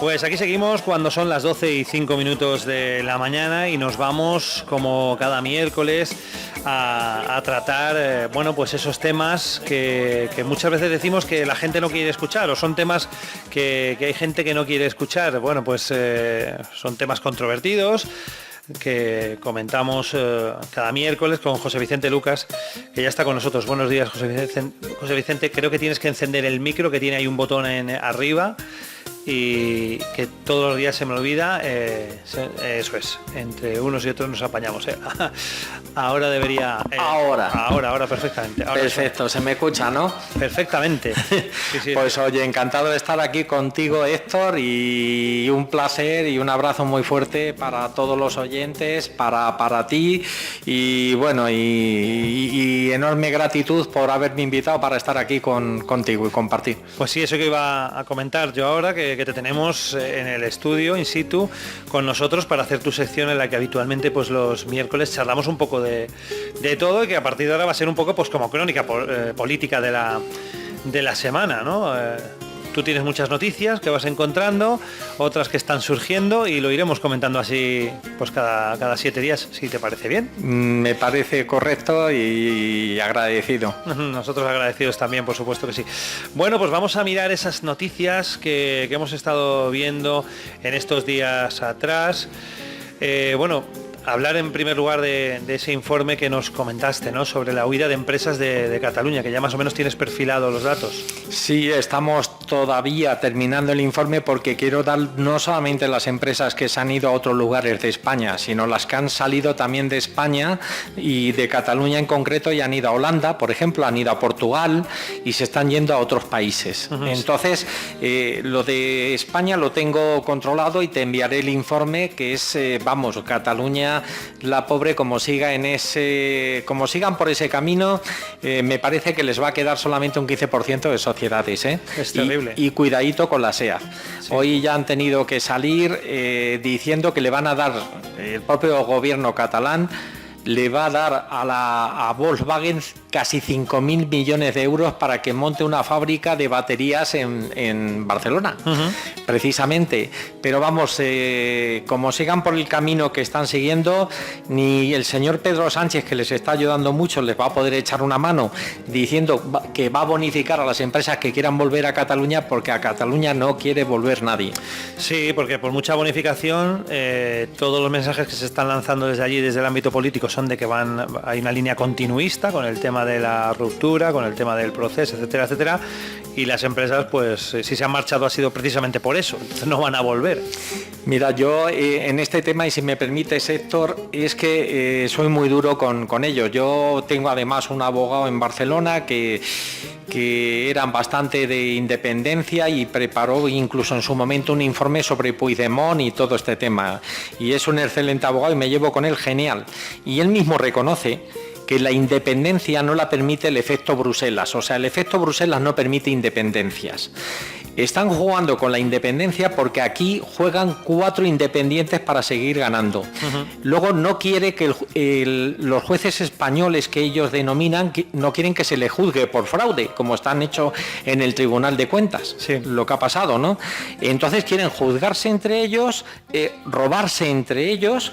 Pues aquí seguimos cuando son las 12:05 de la mañana y nos vamos como cada miércoles a tratar pues esos temas que muchas veces decimos que la gente no quiere escuchar, o son temas que hay gente que no quiere escuchar. Bueno, pues son temas controvertidos que comentamos cada miércoles con José Vicente Lucas, que ya está con nosotros. Buenos días, José Vicente. Creo que tienes que encender el micro, que tiene ahí un botón arriba, y que todos los días se me olvida. Eso es, entre unos y otros nos apañamos. Ahora debería... Ahora perfectamente. Ahora perfecto, se me escucha, ¿no? Perfectamente. Sí. Pues oye, encantado de estar aquí contigo, Héctor, y un placer y un abrazo muy fuerte para todos los oyentes, para ti, y bueno, y enorme gratitud por haberme invitado para estar aquí contigo y compartir. Pues sí, eso que iba a comentar yo ahora, que te tenemos en el estudio in situ con nosotros para hacer tu sección en la que habitualmente pues los miércoles charlamos un poco de todo, y que a partir de ahora va a ser un poco pues como crónica política de la semana, ¿no? Tú tienes muchas noticias que vas encontrando, otras que están surgiendo, y lo iremos comentando así pues cada 7 días, si te parece bien. Me parece correcto y agradecido. Nosotros agradecidos también, por supuesto que sí. Bueno, pues vamos a mirar esas noticias que hemos estado viendo en estos días atrás. Hablar en primer lugar de ese informe que nos comentaste, ¿no?, sobre la huida de empresas de Cataluña, que ya más o menos tienes perfilado los datos. Sí, estamos todavía terminando el informe porque quiero dar no solamente las empresas que se han ido a otros lugares de España, sino las que han salido también de España y de Cataluña en concreto, y han ido a Holanda, por ejemplo, han ido a Portugal y se están yendo a otros países. Entonces, lo de España lo tengo controlado y te enviaré el informe, que es, Cataluña, la pobre, como sigan por ese camino, me parece que les va a quedar solamente un 15% de sociedades. Es terrible. Y cuidadito con la SEAT. Sí. Hoy ya han tenido que salir diciendo que le van a dar, el propio gobierno catalán le va a dar a Volkswagen casi 5.000 millones de euros para que monte una fábrica de baterías en Barcelona, precisamente. Pero vamos, como sigan por el camino que están siguiendo, ni el señor Pedro Sánchez, que les está ayudando mucho, les va a poder echar una mano diciendo que va a bonificar a las empresas que quieran volver a Cataluña, porque a Cataluña no quiere volver nadie. Sí, porque por mucha bonificación, todos los mensajes que se están lanzando desde allí, desde el ámbito político, son de que hay una línea continuista con el tema de la ruptura, con el tema del proceso, etcétera, etcétera, y las empresas, pues si se han marchado ha sido precisamente por eso, entonces no van a volver. Mira, yo en este tema, y si me permites, Héctor, es que soy muy duro con ellos. Yo tengo además un abogado en Barcelona que eran bastante de independencia y preparó incluso en su momento un informe sobre Puigdemont y todo este tema, y es un excelente abogado y me llevo con él genial, y él mismo reconoce que la independencia no la permite el efecto Bruselas, o sea, el efecto Bruselas no permite independencias. Están jugando con la independencia porque aquí juegan 4 independientes para seguir ganando. Luego no quiere que los jueces españoles, que ellos denominan, no quieren que se le juzgue por fraude, como están hecho en el Tribunal de Cuentas, sí, lo que ha pasado, ¿no? Entonces quieren juzgarse entre ellos, robarse entre ellos.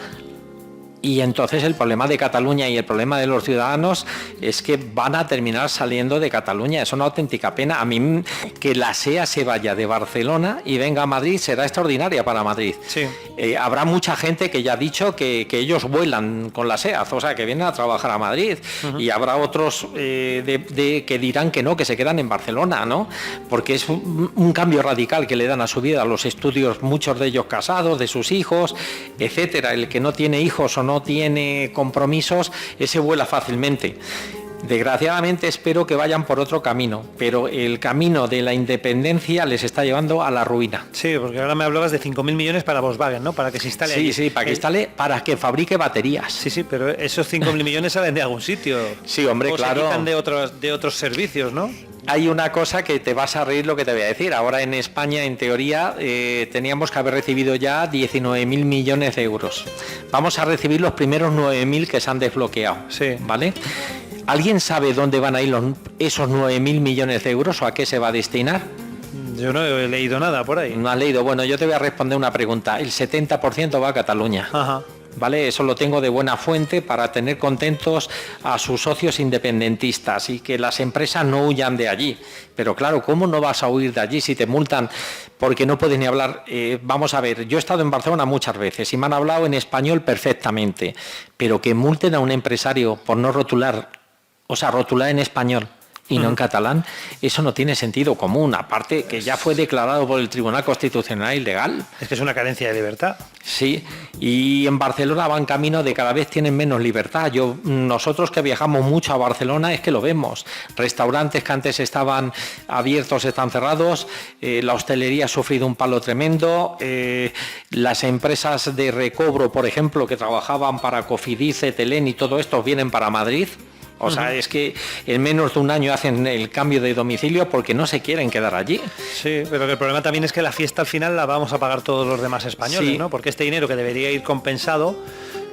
Y entonces el problema de Cataluña y el problema de los ciudadanos es que van a terminar saliendo de Cataluña. Es una auténtica pena. A mí, que la SEA se vaya de Barcelona y venga a Madrid será extraordinaria para Madrid. Sí. Habrá mucha gente que ya ha dicho que ellos vuelan con la SEA, o sea, que vienen a trabajar a Madrid. Y habrá otros que dirán que no, que se quedan en Barcelona, ¿no? Porque es un cambio radical que le dan a su vida, a los estudios, muchos de ellos casados, de sus hijos, etcétera. El que no tiene hijos o no tiene compromisos, ese vuela fácilmente. Desgraciadamente espero que vayan por otro camino, pero el camino de la independencia les está llevando a la ruina. Sí, porque ahora me hablabas de 5.000 millones para Volkswagen, ¿no? Para que se instale allí. Sí, para que fabrique baterías. Sí, pero esos 5.000 millones salen de algún sitio. Sí, hombre, o claro. Se quitan de otros servicios, ¿no? Hay una cosa que te vas a reír lo que te voy a decir. Ahora en España, en teoría, teníamos que haber recibido ya 19.000 millones de euros. Vamos a recibir los primeros 9.000 que se han desbloqueado. Sí. ¿Vale? ¿Alguien sabe dónde van a ir esos 9.000 millones de euros o a qué se va a destinar? Yo no he leído nada por ahí. No has leído. Bueno, yo te voy a responder una pregunta. El 70% va a Cataluña. Ajá. ¿Vale? Eso lo tengo de buena fuente para tener contentos a sus socios independentistas y que las empresas no huyan de allí. Pero claro, ¿cómo no vas a huir de allí si te multan porque no puedes ni hablar? Vamos a ver, yo he estado en Barcelona muchas veces y me han hablado en español perfectamente, pero que multen a un empresario por no rotular, o sea, rotular en español y no en catalán, eso no tiene sentido común, aparte que ya fue declarado por el Tribunal Constitucional ilegal. Es que es una carencia de libertad. Sí, y en Barcelona van camino de cada vez tienen menos libertad. Nosotros que viajamos mucho a Barcelona es que lo vemos. Restaurantes que antes estaban abiertos están cerrados, la hostelería ha sufrido un palo tremendo, las empresas de recobro, por ejemplo, que trabajaban para Cofidis, Cetelem y todo esto, vienen para Madrid. O sea, es que en menos de un año hacen el cambio de domicilio porque no se quieren quedar allí. Sí, pero que el problema también es que la fiesta al final la vamos a pagar todos los demás españoles, sí, ¿no? Porque este dinero que debería ir compensado,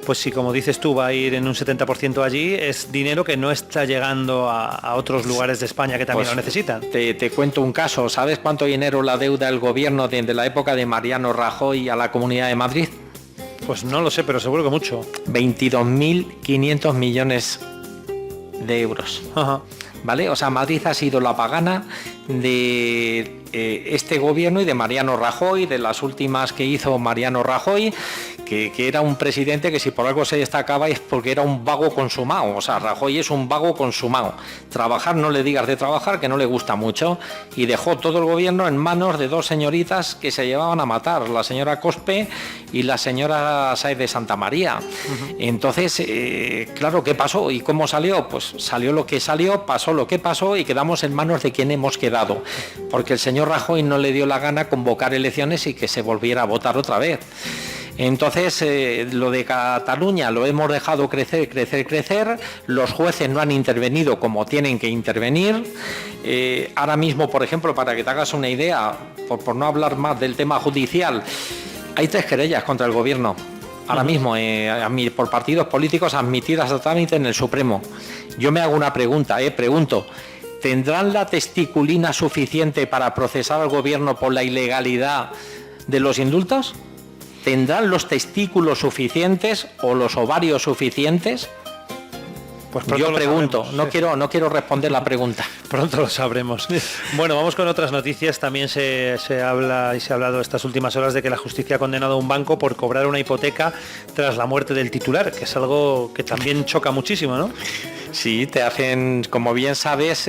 pues si como dices tú va a ir en un 70% allí, es dinero que no está llegando a otros lugares de España que también pues lo necesitan. Te cuento un caso. ¿Sabes cuánto dinero la deuda el gobierno desde la época de Mariano Rajoy a la Comunidad de Madrid? Pues no lo sé, pero seguro que mucho. 22.500 millones de euros. Ajá. ¿Vale? O sea, Madrid ha sido la pagana de este gobierno y de Mariano Rajoy, de las últimas que hizo Mariano Rajoy, que era un presidente que si por algo se destacaba es porque era un vago consumado. O sea, Rajoy es un vago consumado. Trabajar, no le digas de trabajar, que no le gusta mucho, y dejó todo el gobierno en manos de dos señoritas que se llevaban a matar, la señora Cospe y la señora Sáez de Santa María. Uh-huh. Entonces, claro, ¿qué pasó? ¿Y cómo salió? Pues salió lo que salió, pasó lo que pasó y quedamos en manos de quien hemos quedado, porque el señor Rajoy no le dio la gana convocar elecciones y que se volviera a votar otra vez. Entonces, lo de Cataluña lo hemos dejado crecer, los jueces no han intervenido como tienen que intervenir. Ahora mismo, por ejemplo, para que te hagas una idea, por no hablar más del tema judicial, hay 3 querellas contra el gobierno. Ahora mismo, por partidos políticos admitidas a trámite en el Supremo. Yo me hago una pregunta, pregunto, ¿tendrán la testiculina suficiente para procesar al gobierno por la ilegalidad de los indultos? ¿Tendrán los testículos suficientes o los ovarios suficientes? Pues yo pregunto, sabremos, no quiero responder la pregunta. Pronto lo sabremos. Bueno, vamos con otras noticias. También se habla y se ha hablado estas últimas horas de que la justicia ha condenado a un banco por cobrar una hipoteca tras la muerte del titular, que es algo que también choca muchísimo, ¿no? Sí, te hacen, como bien sabes,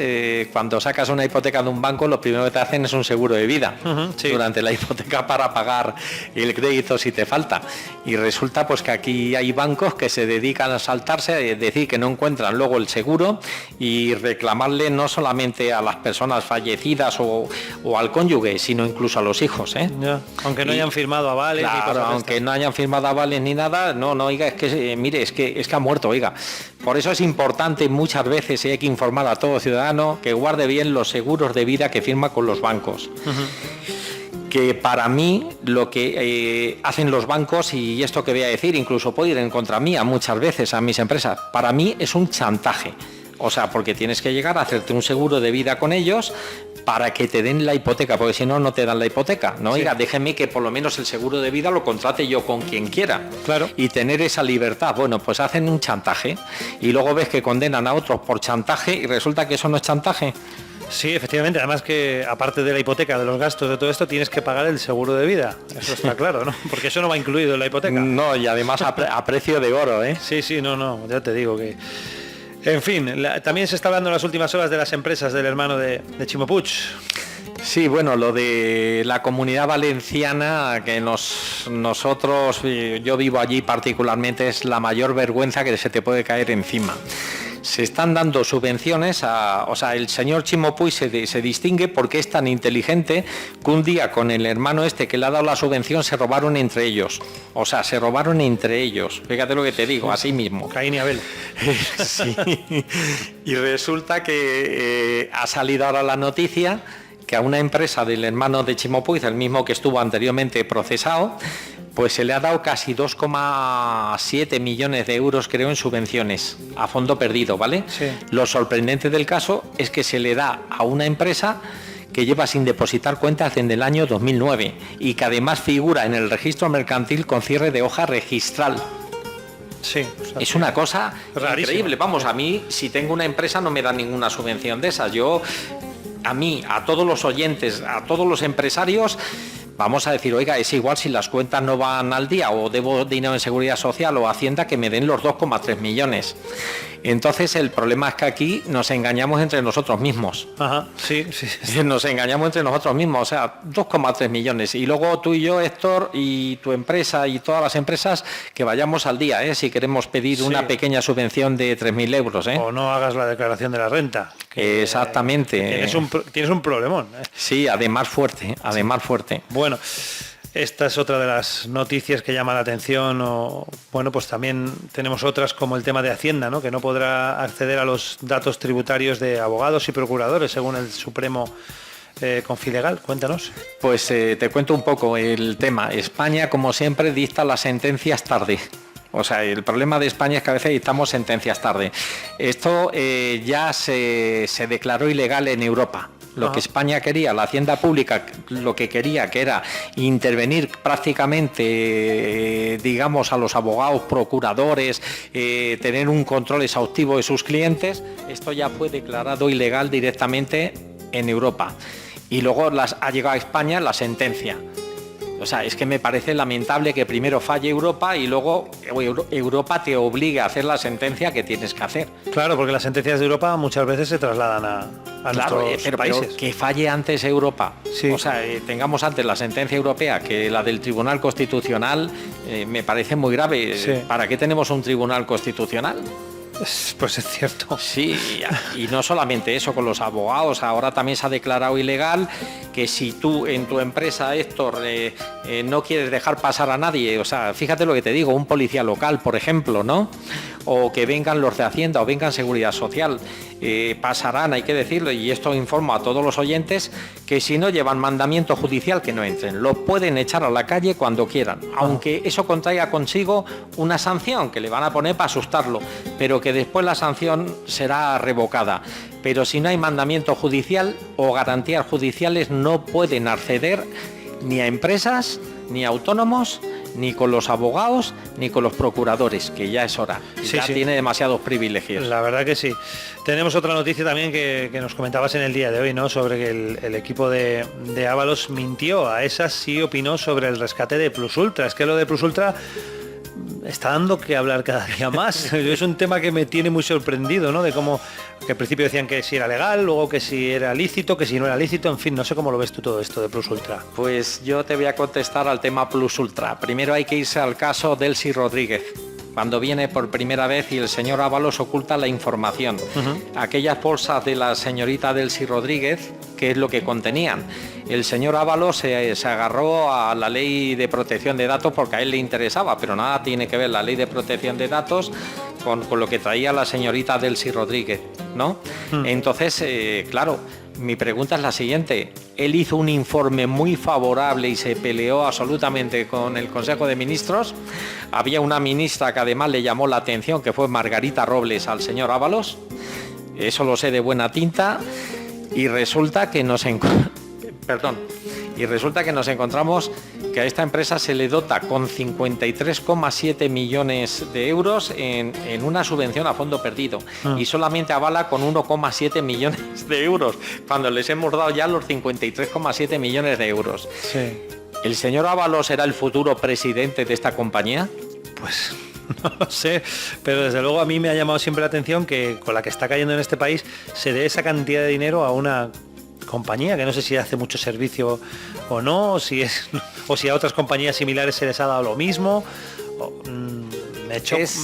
cuando sacas una hipoteca de un banco, lo primero que te hacen es un seguro de vida sí, durante la hipoteca para pagar el crédito si te falta. Y resulta pues que aquí hay bancos que se dedican a saltarse, a decir que no encuentran luego el seguro y reclamarle no solamente a las personas fallecidas o al cónyuge, sino incluso a los hijos. Ya, aunque no hayan firmado avales. Claro, aunque no hayan firmado avales ni nada, no, oiga, es que mire, es que ha muerto, oiga. Por eso es importante muchas veces, hay que informar a todo ciudadano que guarde bien los seguros de vida que firma con los bancos. Uh-huh. Que para mí lo que hacen los bancos, y esto que voy a decir incluso puede ir en contra mía muchas veces a mis empresas, para mí es un chantaje. O sea, porque tienes que llegar a hacerte un seguro de vida con ellos para que te den la hipoteca, porque si no, no te dan la hipoteca. No, sí. Oiga, déjeme que por lo menos el seguro de vida lo contrate yo con quien quiera. Claro. Y tener esa libertad. Bueno, pues hacen un chantaje y luego ves que condenan a otros por chantaje y resulta que eso no es chantaje. Sí, efectivamente. Además que aparte de la hipoteca, de los gastos de todo esto, tienes que pagar el seguro de vida. Eso está claro, ¿no? Porque eso no va incluido en la hipoteca. No, y además a precio de oro, ¿eh? Sí, no, ya te digo que... En fin, también se está hablando en las últimas horas de las empresas del hermano de Chimo Puig. Sí, bueno, lo de la Comunidad Valenciana, que nosotros, yo vivo allí particularmente, es la mayor vergüenza que se te puede caer encima. Se están dando subvenciones o sea, el señor Chimo Puig se distingue porque es tan inteligente que un día con el hermano que le ha dado la subvención se robaron entre ellos. O sea, se robaron entre ellos. Fíjate lo que te digo, así mismo. Caín y Abel. Sí. Y resulta que ha salido ahora la noticia que a una empresa del hermano de Chimo Puig, el mismo que estuvo anteriormente procesado, pues se le ha dado casi 2,7 millones de euros, creo, en subvenciones, a fondo perdido, ¿vale? Sí. Lo sorprendente del caso es que se le da a una empresa que lleva sin depositar cuentas desde el año 2009 y que además figura en el registro mercantil con cierre de hoja registral. Sí, es una cosa rarísima. Increíble. Vamos, a mí, si tengo una empresa, no me dan ninguna subvención de esas. A todos los oyentes, a todos los empresarios, vamos a decir, oiga, es igual si las cuentas no van al día o debo dinero en Seguridad Social o Hacienda, que me den los 2,3 millones. Entonces el problema es que aquí nos engañamos entre nosotros mismos. Ajá, sí. Nos engañamos entre nosotros mismos, o sea, 2,3 millones. Y luego tú y yo, Héctor, y tu empresa y todas las empresas, que vayamos al día, si queremos pedir una pequeña subvención de 3.000 euros. O no hagas la declaración de la renta. Exactamente. Tienes un problemón. Sí, además fuerte. Bueno, esta es otra de las noticias que llama la atención. Pues también tenemos otras como el tema de Hacienda, ¿no? Que no podrá acceder a los datos tributarios de abogados y procuradores según el Supremo Confilegal. Cuéntanos. Pues te cuento un poco el tema. España, como siempre, dicta las sentencias tarde. O sea, el problema de España es que a veces dictamos sentencias tarde. Esto ya se declaró ilegal en Europa. Lo que España quería, la Hacienda Pública, lo que quería, que era intervenir prácticamente, digamos, a los abogados, procuradores, tener un control exhaustivo de sus clientes, esto ya fue declarado ilegal directamente en Europa. Y luego ha llegado a España la sentencia. O sea, es que me parece lamentable que primero falle Europa y luego Europa te obligue a hacer la sentencia que tienes que hacer. Claro, porque las sentencias de Europa muchas veces se trasladan a nuestros países. Pero que falle antes Europa. Sí. O sea, tengamos antes la sentencia europea que la del Tribunal Constitucional, me parece muy grave. Sí. ¿Para qué tenemos un Tribunal Constitucional? Pues es cierto. Sí, y no solamente eso, con los abogados, ahora también se ha declarado ilegal que si tú en tu empresa, Héctor, no quieres dejar pasar a nadie, o sea, fíjate lo que te digo, un policía local, por ejemplo, ¿no? O que vengan los de Hacienda o vengan Seguridad Social, pasarán, hay que decirlo, y esto informo a todos los oyentes, que si no llevan mandamiento judicial que no entren, lo pueden echar a la calle cuando quieran, aunque eso contraiga consigo una sanción que le van a poner para asustarlo, pero que después la sanción será revocada. Pero si no hay mandamiento judicial o garantías judiciales, no pueden acceder ni a empresas, ni a autónomos, ni con los abogados, ni con los procuradores, que ya es hora. Sí, ya sí. Tiene demasiados privilegios. La verdad que sí. Tenemos otra noticia también que nos comentabas en el día de hoy, ¿no? Sobre que el equipo de Ábalos mintió. A esas sí opinó sobre el rescate de Plus Ultra. Es que lo de Plus Ultra está dando que hablar cada día más. Es un tema que me tiene muy sorprendido, ¿no? De cómo, que al principio decían que si era legal, luego que si era lícito, que si no era lícito, en fin, no sé cómo lo ves tú todo esto de Plus Ultra. Pues yo te voy a contestar al tema Plus Ultra. Primero hay que irse al caso Delcy Rodríguez, cuando viene por primera vez y el señor Ábalos oculta la información. Aquellas bolsas de la señorita Delcy Rodríguez, ¿qué es lo que contenían? El señor Ábalos se agarró a la ley de protección de datos porque a él le interesaba, pero nada tiene que ver la ley de protección de datos con lo que traía la señorita Delcy Rodríguez, ¿no? Entonces, claro, mi pregunta es la siguiente. Él hizo un informe muy favorable y se peleó absolutamente con el Consejo de Ministros. Había una ministra que además le llamó la atención, que fue Margarita Robles, al señor Ábalos. Eso lo sé de buena tinta. Y resulta que nos encontramos que a esta empresa se le dota con 53,7 millones de euros en una subvención a fondo perdido y solamente avala con 1,7 millones de euros cuando les hemos dado ya los 53,7 millones de euros. Sí. ¿El señor Ábalos será el futuro presidente de esta compañía? Pues no lo sé, pero desde luego a mí me ha llamado siempre la atención que con la que está cayendo en este país se dé esa cantidad de dinero a una compañía que no sé si hace mucho servicio o no, o si a otras compañías similares se les ha dado lo mismo. Me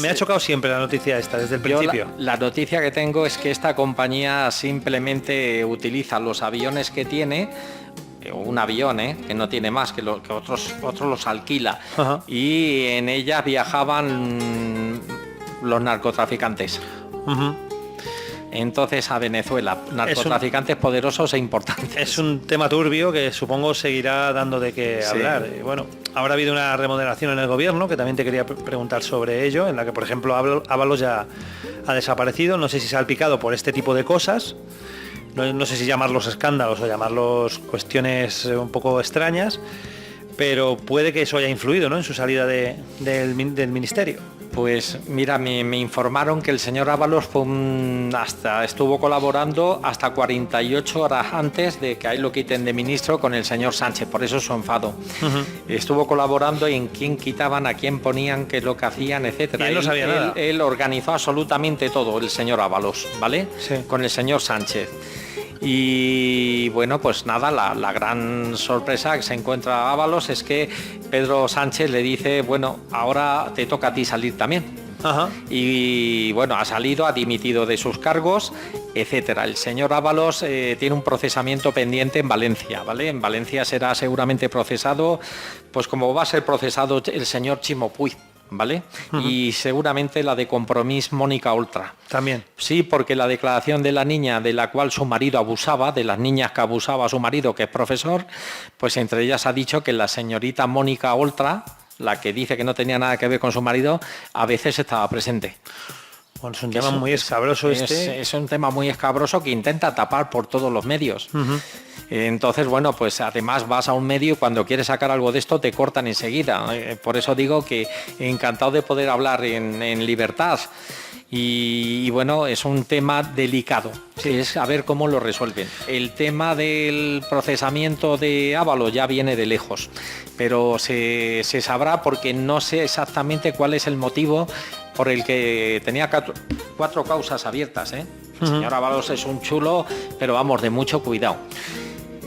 ha chocado siempre la noticia esta desde el principio. La noticia que tengo es que esta compañía simplemente utiliza los aviones que tiene, un avión que no tiene más, que otros los alquila. Ajá. Y en ella viajaban los narcotraficantes. Entonces a Venezuela, narcotraficantes poderosos e importantes. Es un tema turbio que supongo seguirá dando de qué hablar. Y bueno, ahora ha habido una remodelación en el gobierno que también te quería preguntar sobre ello, en la que por ejemplo Ábalos ya ha desaparecido, no sé si se ha salpicado por este tipo de cosas. no sé si llamarlos escándalos o llamarlos cuestiones un poco extrañas, pero puede que eso haya influido, ¿no?, en su salida del ministerio. Pues mira, me informaron que el señor Ábalos estuvo colaborando hasta 48 horas antes de que ahí lo quiten de ministro con el señor Sánchez, por eso su enfado. Estuvo colaborando en quién quitaban, a quién ponían, qué es lo que hacían, etcétera. Él no sabía nada. Él organizó absolutamente todo, el señor Ábalos, ¿vale? Sí. Con el señor Sánchez. Y bueno, pues nada, la gran sorpresa que se encuentra Ábalos es que Pedro Sánchez le dice, bueno, ahora te toca a ti salir también. Ajá. Y bueno, ha salido, ha dimitido de sus cargos, etcétera. El señor Ábalos tiene un procesamiento pendiente en Valencia, ¿vale? En Valencia será seguramente procesado, pues como va a ser procesado el señor Ximo Puig, ¿vale? Y seguramente la de Compromís Mónica Oltra. También. Sí, porque la declaración de la niña de la cual su marido abusaba, de las niñas que abusaba su marido, que es profesor, pues entre ellas ha dicho que la señorita Mónica Oltra, la que dice que no tenía nada que ver con su marido, a veces estaba presente. Bueno, es un tema muy escabroso Es un tema muy escabroso que intenta tapar por todos los medios. Entonces, bueno, pues además vas a un medio y cuando quieres sacar algo de esto te cortan enseguida. Por eso digo que encantado de poder hablar en libertad. Y bueno, es un tema delicado, sí, es a ver cómo lo resuelven. El tema del procesamiento de Ábalos ya viene de lejos, pero se sabrá porque no sé exactamente cuál es el motivo por el que tenía 4 causas abiertas, ¿eh? El señor Ábalos es un chulo, pero vamos, de mucho cuidado.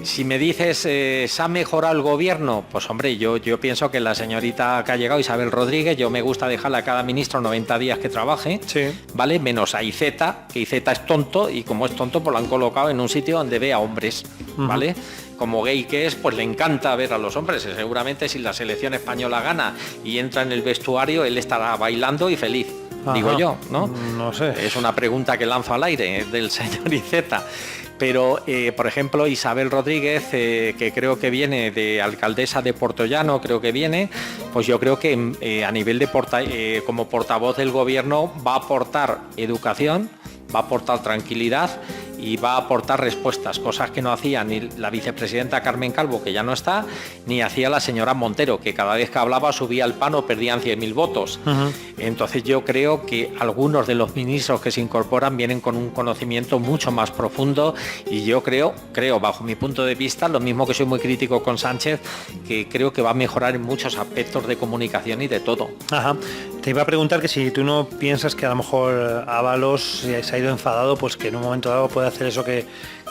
Si me dices, ¿se ha mejorado el gobierno? Pues hombre, yo pienso que la señorita que ha llegado, Isabel Rodríguez, yo me gusta dejarle a cada ministro 90 días que trabaje, sí, ¿vale? Menos a Iceta, que Iceta es tonto y como es tonto, pues lo han colocado en un sitio donde ve a hombres, ¿vale? Como gay que es, pues le encanta ver a los hombres. Seguramente si la selección española gana y entra en el vestuario, él estará bailando y feliz. Digo yo, ¿no? No sé. Es una pregunta que lanzo al aire del señor Iceta. Pero, por ejemplo, Isabel Rodríguez, que creo que viene de alcaldesa de Puertollano, creo que viene, pues yo creo que a nivel de como portavoz del gobierno va a aportar educación, va a aportar tranquilidad y va a aportar respuestas, cosas que no hacía ni la vicepresidenta Carmen Calvo, que ya no está, ni hacía la señora Montero, que cada vez que hablaba subía el pan o perdían 100.000 votos. Entonces yo creo que algunos de los ministros que se incorporan vienen con un conocimiento mucho más profundo y yo creo, bajo mi punto de vista, lo mismo que soy muy crítico con Sánchez, que creo que va a mejorar en muchos aspectos de comunicación y de todo. Ajá. Te iba a preguntar que si tú no piensas que a lo mejor Ábalos se ha ido enfadado, pues que en un momento dado puede hacer eso que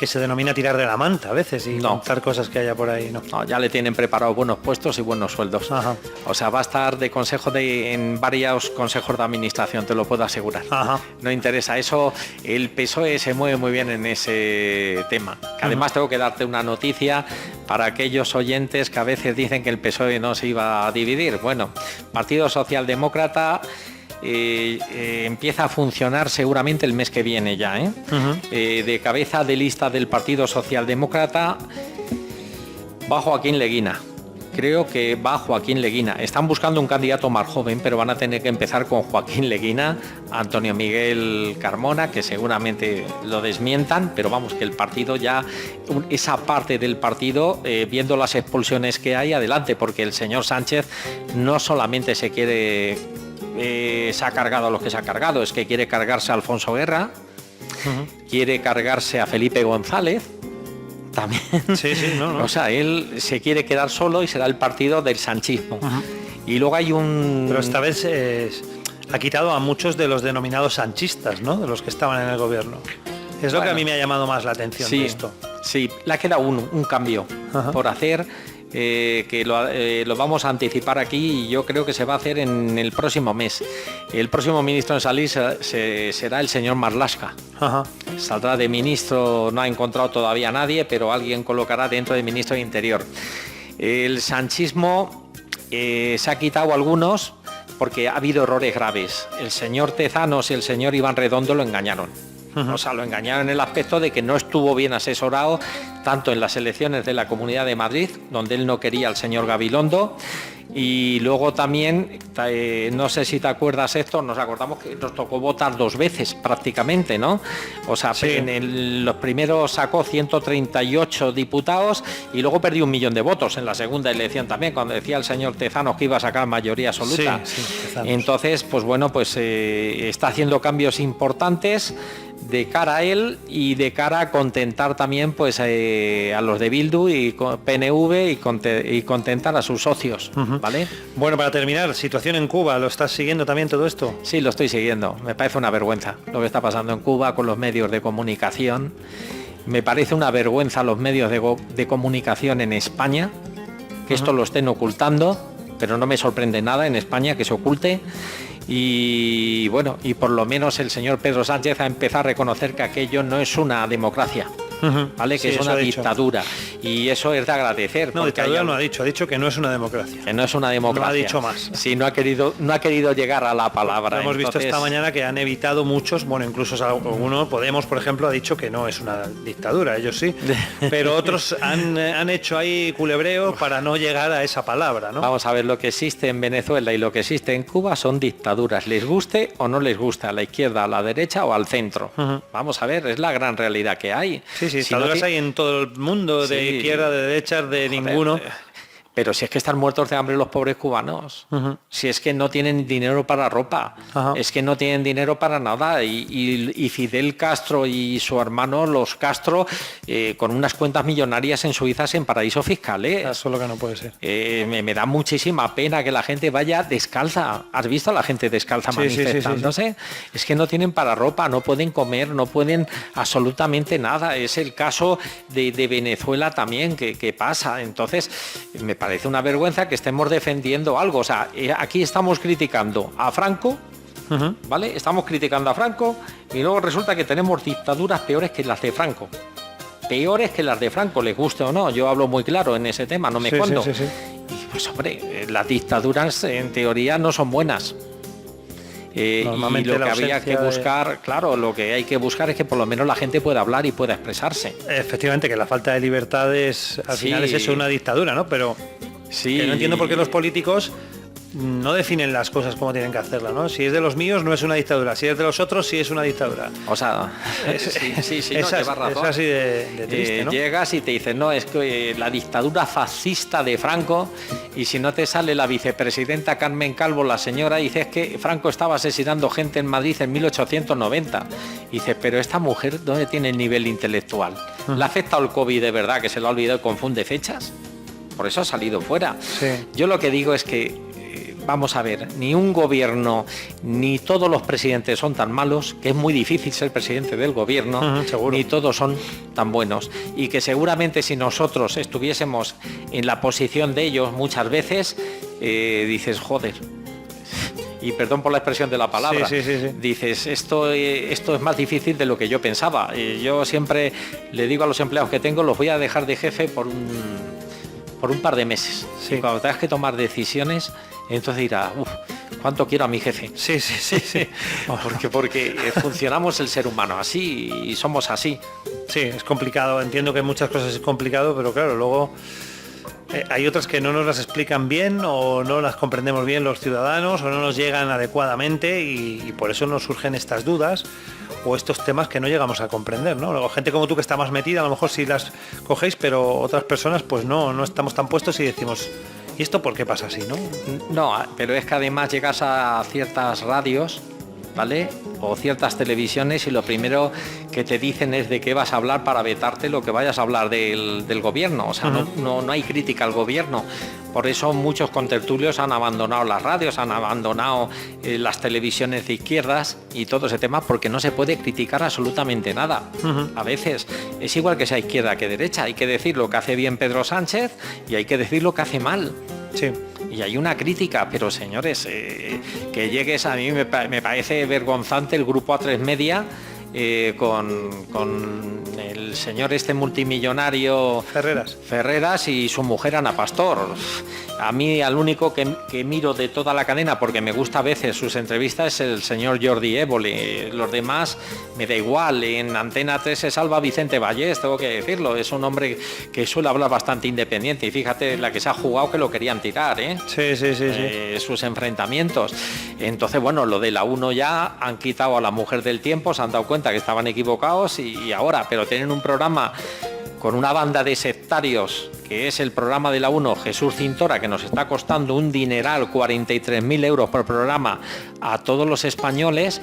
se denomina tirar de la manta a veces y contar cosas que haya por ahí, ¿no? No, ya le tienen preparados buenos puestos y buenos sueldos. Ajá. O sea, va a estar de consejo en varios consejos de administración, te lo puedo asegurar. Ajá. No interesa eso, el PSOE se mueve muy bien en ese tema. Que además tengo que darte una noticia para aquellos oyentes que a veces dicen que el PSOE no se iba a dividir. Bueno, Partido Socialdemócrata empieza a funcionar seguramente el mes que viene ya, de cabeza de lista del Partido Socialdemócrata va Joaquín Leguina. Creo que va Joaquín Leguina. Están buscando un candidato más joven, pero van a tener que empezar con Joaquín Leguina, Antonio Miguel Carmona, que seguramente lo desmientan, pero vamos, que el partido ya, esa parte del partido, viendo las expulsiones que hay, adelante, porque el señor Sánchez no solamente se quiere... se ha cargado a los que se ha cargado, es que quiere cargarse a Alfonso Guerra, quiere cargarse a Felipe González también. Sí, no. O sea, él se quiere quedar solo y será el partido del sanchismo. Y luego hay un... Pero esta vez ha quitado a muchos de los denominados sanchistas, ¿no? De los que estaban en el gobierno. Es lo que a mí me ha llamado más la atención de esto. Sí, le ha quedado un cambio por hacer. Que lo vamos a anticipar aquí y yo creo que se va a hacer en el próximo mes. El próximo ministro en salir será el señor Marlaska. Saldrá de ministro, no ha encontrado todavía a nadie, pero alguien colocará dentro de ministro de Interior. El sanchismo se ha quitado algunos porque ha habido errores graves. El señor Tezanos y el señor Iván Redondo lo engañaron. O sea, lo engañaron en el aspecto de que no estuvo bien asesorado tanto en las elecciones de la Comunidad de Madrid, donde él no quería al señor Gabilondo, Y luego también, no sé si te acuerdas, Héctor, nos acordamos que nos tocó votar 2 veces prácticamente, ¿no? O sea, sí. Los primeros sacó 138 diputados y luego perdió 1 millón de votos en la segunda elección también, cuando decía el señor Tezanos que iba a sacar mayoría absoluta. Sí, entonces, pues bueno, pues está haciendo cambios importantes de cara a él y de cara a contentar también pues a los de Bildu y PNV y contentar a sus socios, ¿vale? Bueno, para terminar, situación en Cuba, ¿lo estás siguiendo también todo esto? Sí, lo estoy siguiendo. Me parece una vergüenza lo que está pasando en Cuba con los medios de comunicación. Me parece una vergüenza los medios de comunicación en España, que esto lo estén ocultando, pero no me sorprende nada en España que se oculte. Y bueno, y por lo menos el señor Pedro Sánchez ha empezado a reconocer que aquello no es una democracia, ¿vale? Que sí, es una dictadura. Y eso es de agradecer. No, dictadura no ha dicho que no es una democracia. Que no es una democracia. No ha dicho más. Sí, no ha querido llegar a la palabra. Hemos visto esta mañana que han evitado muchos, bueno, incluso algunos, Podemos, por ejemplo, ha dicho que no es una dictadura, ellos sí, pero otros han hecho ahí culebreo para no llegar a esa palabra, ¿no? Vamos a ver, lo que existe en Venezuela y lo que existe en Cuba son dictaduras, les guste o no les gusta, a la izquierda, a la derecha o al centro. Vamos a ver, es la gran realidad que hay. Sí, dictaduras hay en todo el mundo, de izquierda, de derecha, de ninguno. Pero si es que están muertos de hambre los pobres cubanos, si es que no tienen dinero para ropa, es que no tienen dinero para nada, y Fidel Castro y su hermano, los Castro, con unas cuentas millonarias en Suiza en paraísos fiscales. Eso es lo que no puede ser. Me da muchísima pena que la gente vaya descalza. ¿Has visto a la gente descalza manifestándose? Sí. Es que no tienen para ropa, no pueden comer, no pueden absolutamente nada. Es el caso de Venezuela también que pasa. Entonces, me parece una vergüenza que estemos defendiendo algo. O sea, aquí estamos criticando a Franco, ¿vale? Estamos criticando a Franco y luego resulta que tenemos dictaduras peores que las de Franco. Peores que las de Franco, les guste o no. Yo hablo muy claro en ese tema, no me escondo. Sí. Y pues hombre, las dictaduras en teoría no son buenas. Y lo que habría que buscar, claro, lo que hay que buscar es que por lo menos la gente pueda hablar y pueda expresarse. Efectivamente, que la falta de libertades al final es eso, una dictadura, ¿no? Pero que no entiendo por qué los políticos no definen las cosas como tienen que hacerlas, ¿no? Si es de los míos no es una dictadura, si es de los otros sí es una dictadura. O sea, es así de triste, ¿no? Llegas y te dicen, no, es que la dictadura fascista de Franco, y si no te sale la vicepresidenta Carmen Calvo, la señora, dice, es que Franco estaba asesinando gente en Madrid en 1890. Y dices, pero esta mujer, ¿dónde tiene el nivel intelectual? ¿Le ha afectado el COVID de verdad, que se lo ha olvidado y confunde fechas? Por eso ha salido fuera. Sí. Yo lo que digo es que vamos a ver, ni un gobierno ni todos los presidentes son tan malos, que es muy difícil ser presidente del gobierno, ni todos son tan buenos, y que seguramente si nosotros estuviésemos en la posición de ellos muchas veces, dices, joder, y perdón por la expresión de la palabra, dices, esto es más difícil de lo que yo pensaba. Yo siempre le digo a los empleados que tengo, los voy a dejar de jefe por un par de meses. Y cuando tengas que tomar decisiones, entonces dirás, ¿cuánto quiero a mi jefe? Sí. Porque funcionamos el ser humano así y somos así. Sí, es complicado. Entiendo que en muchas cosas es complicado, pero claro, luego hay otras que no nos las explican bien o no las comprendemos bien los ciudadanos o no nos llegan adecuadamente y por eso nos surgen estas dudas o estos temas que no llegamos a comprender, ¿no? Luego, gente como tú que está más metida, a lo mejor sí las cogéis, pero otras personas pues no estamos tan puestos y decimos, ¿y esto por qué pasa así, no? No, pero es que además llegas a ciertas radios, ¿vale? O ciertas televisiones y lo primero que te dicen es de qué vas a hablar para vetarte lo que vayas a hablar del gobierno. O sea, no hay crítica al gobierno. Por eso muchos contertulios han abandonado las radios, han abandonado las televisiones de izquierdas y todo ese tema porque no se puede criticar absolutamente nada. A veces es igual que sea izquierda que derecha. Hay que decir lo que hace bien Pedro Sánchez y hay que decir lo que hace mal. Sí. Y hay una crítica, pero señores, que llegues, a mí me parece vergonzante el grupo A3 Media con el señor multimillonario Ferreras y su mujer Ana Pastor. A mí al único que miro de toda la cadena, porque me gusta a veces sus entrevistas, es el señor Jordi Évole. Los demás me da igual. En Antena 3 se salva Vicente Vallés, tengo que decirlo. Es un hombre que suele hablar bastante independiente. Y fíjate la que se ha jugado, que lo querían tirar, ¿eh? Sí. Sus enfrentamientos. Entonces, bueno, lo de la 1 ya han quitado a la mujer del tiempo, se han dado cuenta que estaban equivocados y ahora, pero tienen un programa con una banda de sectarios, que es el programa de la 1, Jesús Cintora, que nos está costando un dineral, 43.000 euros por programa a todos los españoles,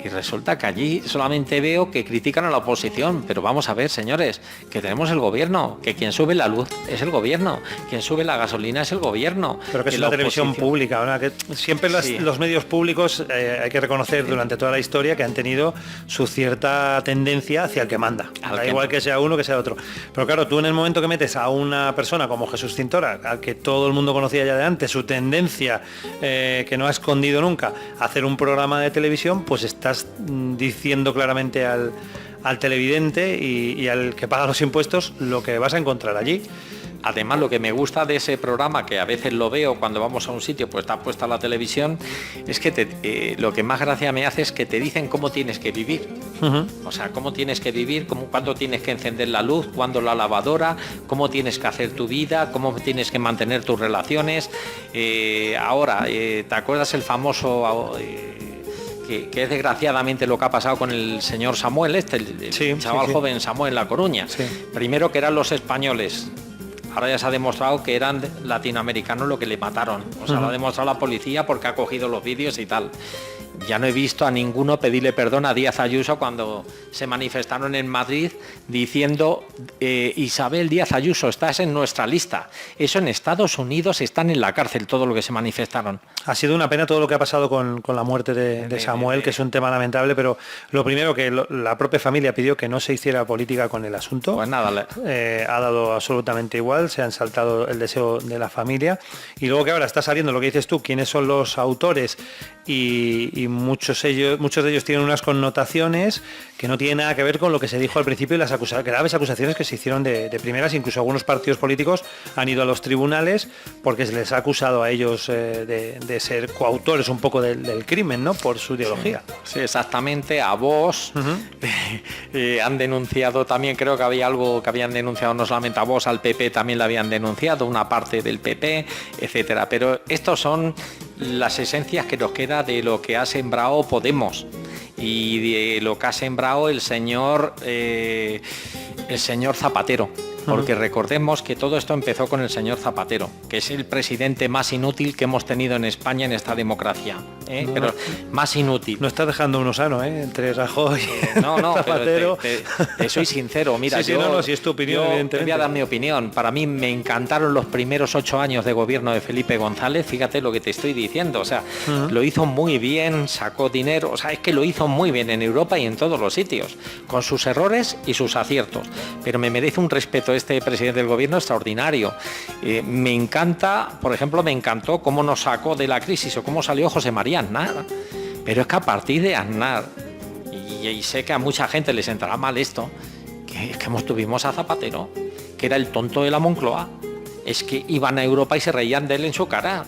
y resulta que allí solamente veo que critican a la oposición. Pero vamos a ver, señores, que tenemos el gobierno, que quien sube la luz es el gobierno, quien sube la gasolina es el gobierno. Pero que es una televisión pública, ¿no? Que siempre los medios públicos, hay que reconocer durante toda la historia que han tenido su cierta tendencia hacia el que manda. Da igual que sea uno que sea otro. Pero claro, tú en el momento que metes a una persona como Jesús Cintora, al que todo el mundo conocía ya de antes, su tendencia, que no ha escondido nunca, a hacer un programa de televisión, pues estás diciendo claramente al televidente y al que paga los impuestos lo que vas a encontrar allí. Además, lo que me gusta de ese programa, que a veces lo veo cuando vamos a un sitio, pues está puesta la televisión, es que lo que más gracia me hace es que te dicen cómo tienes que vivir. O sea, cómo tienes que vivir, cuándo tienes que encender la luz, cuándo la lavadora, cómo tienes que hacer tu vida, cómo tienes que mantener tus relaciones. Ahora, ¿te acuerdas el famoso... que es desgraciadamente lo que ha pasado con el señor Samuel, el chaval joven Samuel en La Coruña? Sí. Primero, que eran los españoles. Ahora ya se ha demostrado que eran latinoamericanos lo que le mataron. O sea, lo ha demostrado la policía porque ha cogido los vídeos y tal. Ya no he visto a ninguno pedirle perdón a Díaz Ayuso cuando se manifestaron en Madrid diciendo Isabel Díaz Ayuso, estás en nuestra lista. Eso en Estados Unidos están en la cárcel todo lo que se manifestaron. Ha sido una pena todo lo que ha pasado con la muerte de Samuel, que es un tema lamentable, pero lo primero que la propia familia pidió que no se hiciera política con el asunto. Pues nada, ha dado absolutamente igual, se han saltado el deseo de la familia. Y luego que ahora está saliendo lo que dices tú, quiénes son los autores, y muchos de ellos tienen unas connotaciones que no tienen nada que ver con lo que se dijo al principio y las graves acusaciones que se hicieron de primeras. Incluso algunos partidos políticos han ido a los tribunales porque se les ha acusado a ellos de ser coautores un poco del crimen, ¿no? Por su ideología. Sí, exactamente. A Vox han denunciado también, creo que había algo que habían denunciado, no solamente a Vox, al PP también la habían denunciado, una parte del PP, etcétera. Pero estos son las esencias que nos queda de lo que ha sembrado Podemos y de lo que ha sembrado el señor Zapatero. Porque recordemos que todo esto empezó con el señor Zapatero, que es el presidente más inútil que hemos tenido en España en esta democracia. Pero más inútil. No estás dejando uno sano, entre Rajoy y Zapatero. Te soy sincero, mira, si es tu opinión, evidentemente. Te voy a dar mi opinión. Para mí me encantaron los primeros 8 años de gobierno de Felipe González. Fíjate lo que te estoy diciendo. O sea, lo hizo muy bien, sacó dinero. O sea, es que lo hizo muy bien en Europa y en todos los sitios, con sus errores y sus aciertos. Pero me merece un respeto este presidente del gobierno extraordinario. Me encanta, por ejemplo, me encantó cómo nos sacó de la crisis o cómo salió José María Aznar. Pero es que a partir de Aznar, y sé que a mucha gente les entrará mal esto, que tuvimos a Zapatero, que era el tonto de la Moncloa. Es que iban a Europa y se reían de él en su cara.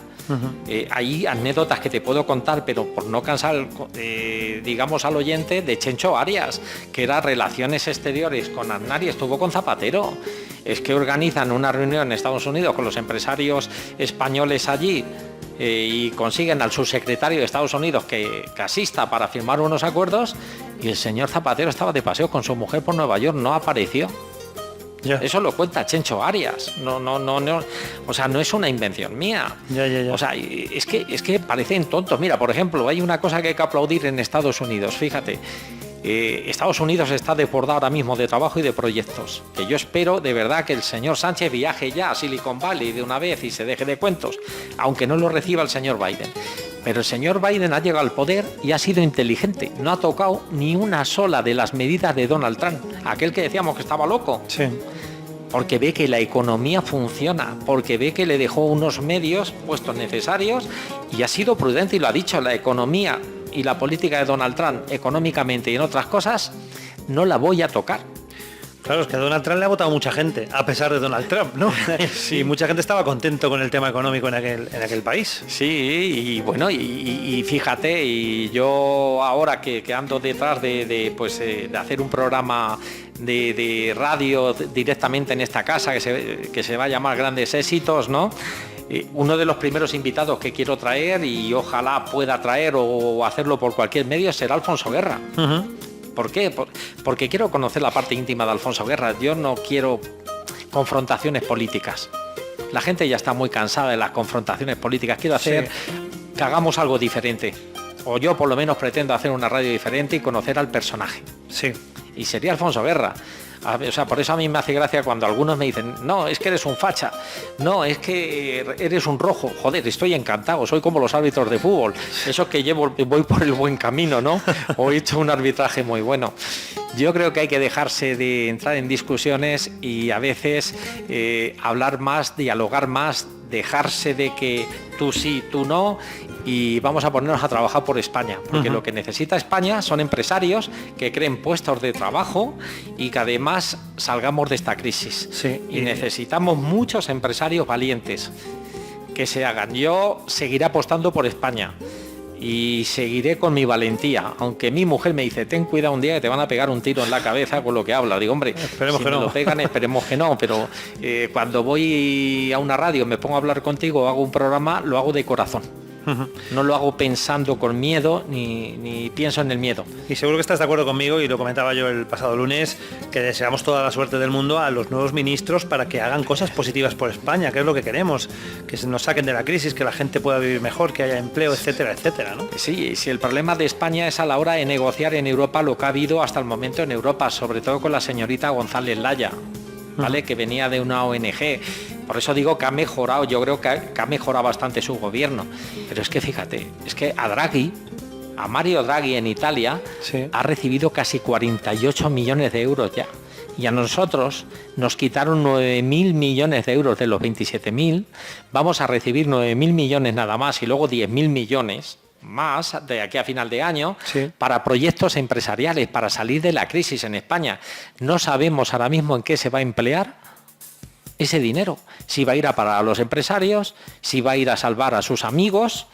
Hay anécdotas que te puedo contar, pero por no cansar, digamos, al oyente, de Chencho Arias, que era relaciones exteriores con Aznar y estuvo con Zapatero. Es que organizan una reunión en Estados Unidos con los empresarios españoles allí y consiguen al subsecretario de Estados Unidos que asista para firmar unos acuerdos, y el señor Zapatero estaba de paseo con su mujer por Nueva York, no apareció. Ya. Eso lo cuenta Chencho Arias, no, o sea, no es una invención mía. Ya. O sea, es que parecen tontos. Mira, por ejemplo, hay una cosa que hay que aplaudir en Estados Unidos, fíjate. Estados Unidos está desbordado ahora mismo de trabajo y de proyectos, que yo espero de verdad que el señor Sánchez viaje ya a Silicon Valley de una vez y se deje de cuentos, aunque no lo reciba el señor Biden. Pero el señor Biden ha llegado al poder y ha sido inteligente, no ha tocado ni una sola de las medidas de Donald Trump, aquel que decíamos que estaba loco. Sí. Porque ve que la economía funciona, porque ve que le dejó unos medios puestos necesarios y ha sido prudente y lo ha dicho. La economía y la política de Donald Trump, económicamente y en otras cosas, no la voy a tocar. Claro, es que a Donald Trump le ha votado mucha gente, a pesar de Donald Trump, ¿no? Sí. Y mucha gente estaba contento con el tema económico en aquel país. Sí, y bueno, y fíjate, y yo ahora que ando detrás de hacer un programa de radio directamente en esta casa que se va a llamar Grandes Éxitos, ¿no? Uno de los primeros invitados que quiero traer, y ojalá pueda traer o hacerlo por cualquier medio, será Alfonso Guerra. Uh-huh. ¿Por qué? Porque quiero conocer la parte íntima de Alfonso Guerra. Yo no quiero confrontaciones políticas. La gente ya está muy cansada de las confrontaciones políticas. Quiero hacer que hagamos algo diferente. O yo por lo menos pretendo hacer una radio diferente y conocer al personaje. Sí. Y sería Alfonso Guerra. O sea, por eso a mí me hace gracia cuando algunos me dicen, no, es que eres un facha, no, es que eres un rojo. Joder, estoy encantado, soy como los árbitros de fútbol, eso que voy por el buen camino, ¿no? O he hecho un arbitraje muy bueno. Yo creo que hay que dejarse de entrar en discusiones y a veces hablar más, dialogar más, dejarse de que tú sí, tú no, y vamos a ponernos a trabajar por España, porque lo que necesita España son empresarios que creen puestos de trabajo y que además salgamos de esta crisis. Sí, y necesitamos muchos empresarios valientes que se hagan. Yo seguiré apostando por España y seguiré con mi valentía, aunque mi mujer me dice, ten cuidado un día que te van a pegar un tiro en la cabeza con lo que habla. Digo, hombre, esperemos si que me no. lo pegan, esperemos que no, pero cuando voy a una radio, me pongo a hablar contigo, hago un programa, lo hago de corazón. No lo hago pensando con miedo ni pienso en el miedo. Y seguro que estás de acuerdo conmigo, y lo comentaba yo el pasado lunes, que deseamos toda la suerte del mundo a los nuevos ministros para que hagan cosas positivas por España, que es lo que queremos, que se nos saquen de la crisis, que la gente pueda vivir mejor, que haya empleo, etcétera, etcétera, ¿no? Sí, si el problema de España es a la hora de negociar en Europa lo que ha habido hasta el momento en Europa, sobre todo con la señorita González Laya, ¿vale? Que venía de una ONG. Por eso digo que ha mejorado, yo creo que ha mejorado bastante su gobierno. Pero es que fíjate, es que a Mario Draghi en Italia, ha recibido casi 48 millones de euros ya. Y a nosotros nos quitaron 9.000 millones de euros de los 27.000. Vamos a recibir 9.000 millones nada más y luego 10.000 millones más de aquí a final de año para proyectos empresariales, para salir de la crisis en España. No sabemos ahora mismo en qué se va a emplear ese dinero, si va a ir a parar a los empresarios, si va a ir a salvar a sus amigos.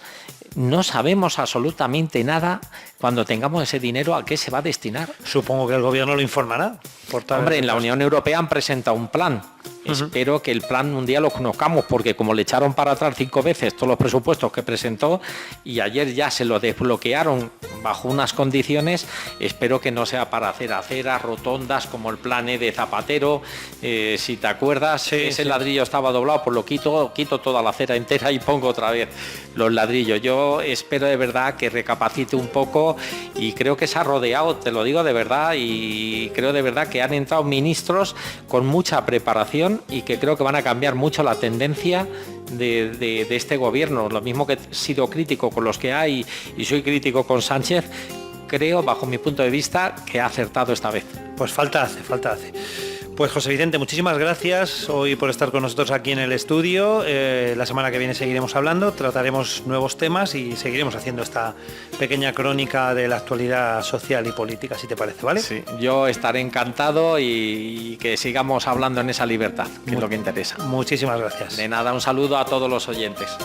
No sabemos absolutamente nada cuando tengamos ese dinero a qué se va a destinar. Supongo que el gobierno lo informará. Hombre, en la Unión Europea han presentado un plan. Espero que el plan un día lo conozcamos, porque como le echaron para atrás 5 veces todos los presupuestos que presentó y ayer ya se lo desbloquearon bajo unas condiciones, espero que no sea para hacer aceras, rotondas como el plan de Zapatero. Si te acuerdas, ese ladrillo estaba doblado, pues lo quito toda la acera entera y pongo otra vez los ladrillos. Yo espero de verdad que recapacite un poco, y creo que se ha rodeado, te lo digo de verdad, y creo de verdad que han entrado ministros con mucha preparación y que creo que van a cambiar mucho la tendencia de este gobierno. Lo mismo que he sido crítico con los que hay y soy crítico con Sánchez, creo, bajo mi punto de vista, que ha acertado esta vez. Pues falta hace. Pues José Vicente, muchísimas gracias hoy por estar con nosotros aquí en el estudio. La semana que viene seguiremos hablando, trataremos nuevos temas y seguiremos haciendo esta pequeña crónica de la actualidad social y política, si te parece, ¿vale? Sí, yo estaré encantado y que sigamos hablando en esa libertad, que es lo que interesa. Muchísimas gracias. De nada, un saludo a todos los oyentes.